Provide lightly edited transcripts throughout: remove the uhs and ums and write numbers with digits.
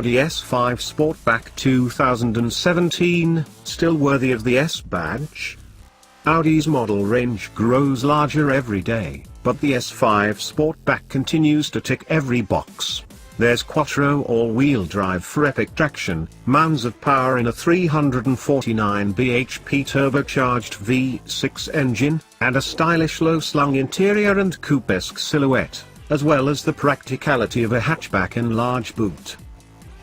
Audi S5 Sportback 2017, still worthy of the S badge? Audi's model range grows larger every day, but the S5 Sportback continues to tick every box. There's quattro all-wheel drive for epic traction, mounds of power in a 349 bhp turbocharged V6 engine, and a stylish low-slung interior and coupe-esque silhouette, as well as the practicality of a hatchback and large boot.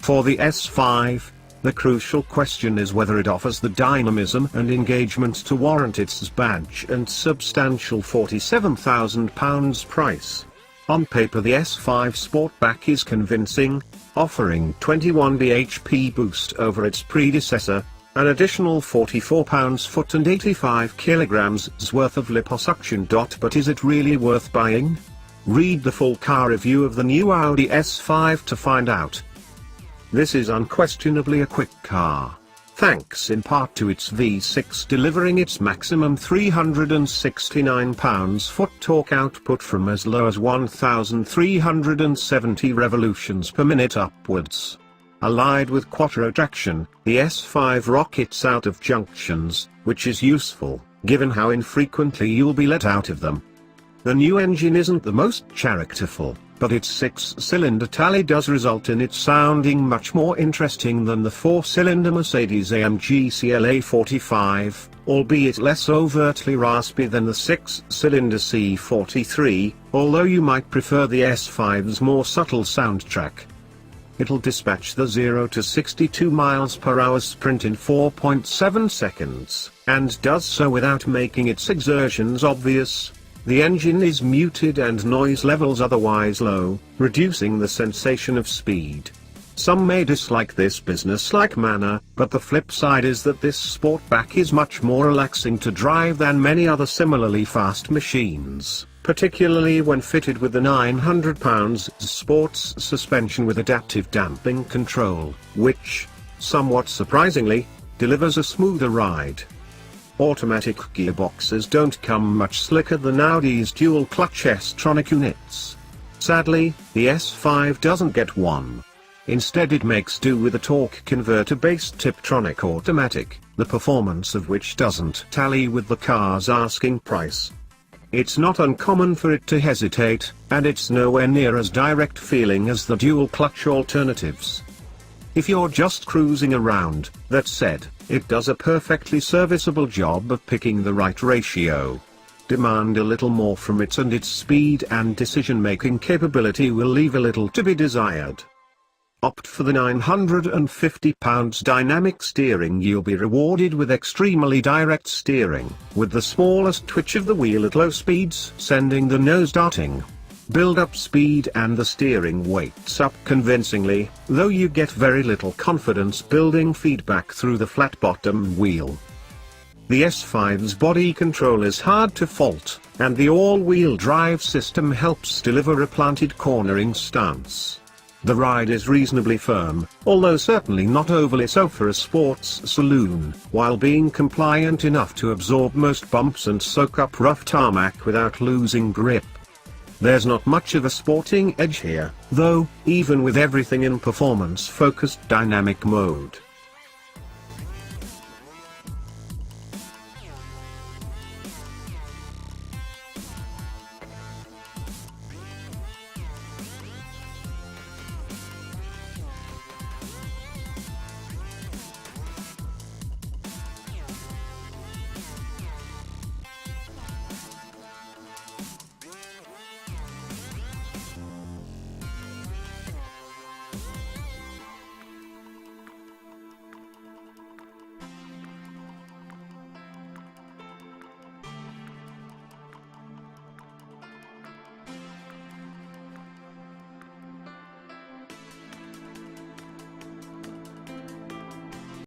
For the S5, the crucial question is whether it offers the dynamism and engagement to warrant its badge and substantial £47,000 price. On paper, the S5 Sportback is convincing, offering 21 bhp boost over its predecessor, an additional 44 pounds-foot and 85 kilograms worth of liposuction. But is it really worth buying? Read the full car review of the new Audi S5 to find out. This is unquestionably a quick car, thanks in part to its V6 delivering its maximum 369 pounds-foot torque output from as low as 1,370 revolutions per minute upwards. Allied with quattro traction, the S5 rockets out of junctions, which is useful, given how infrequently you'll be let out of them. The new engine isn't the most characterful, but its 6-cylinder tally does result in it sounding much more interesting than the 4-cylinder Mercedes-AMG CLA 45, albeit less overtly raspy than the 6-cylinder C43, although you might prefer the S5's more subtle soundtrack. It'll dispatch the 0 to 62 miles per hour sprint in 4.7 seconds, and does so without making its exertions obvious. The engine is muted and noise levels otherwise low, reducing the sensation of speed. Some may dislike this business-like manner, but the flip side is that this Sportback is much more relaxing to drive than many other similarly fast machines, particularly when fitted with the 900 pounds sports suspension with adaptive damping control, which, somewhat surprisingly, delivers a smoother ride. Automatic gearboxes don't come much slicker than Audi's dual-clutch S-tronic units. Sadly, the S5 doesn't get one. Instead, it makes do with a torque converter-based Tiptronic automatic, the performance of which doesn't tally with the car's asking price. It's not uncommon for it to hesitate, and it's nowhere near as direct feeling as the dual-clutch alternatives. If you're just cruising around, that said, it does a perfectly serviceable job of picking the right ratio. Demand a little more from it and its speed and decision-making capability will leave a little to be desired. Opt for the £950 dynamic steering. You'll be rewarded with extremely direct steering, with the smallest twitch of the wheel at low speeds sending the nose darting. Build up speed and the steering weights up convincingly, though you get very little confidence building feedback through the flat-bottom wheel. The S5's body control is hard to fault, and the all-wheel drive system helps deliver a planted cornering stance. The ride is reasonably firm, although certainly not overly so for a sports saloon, while being compliant enough to absorb most bumps and soak up rough tarmac without losing grip. There's not much of a sporting edge here, though, even with everything in performance-focused dynamic mode.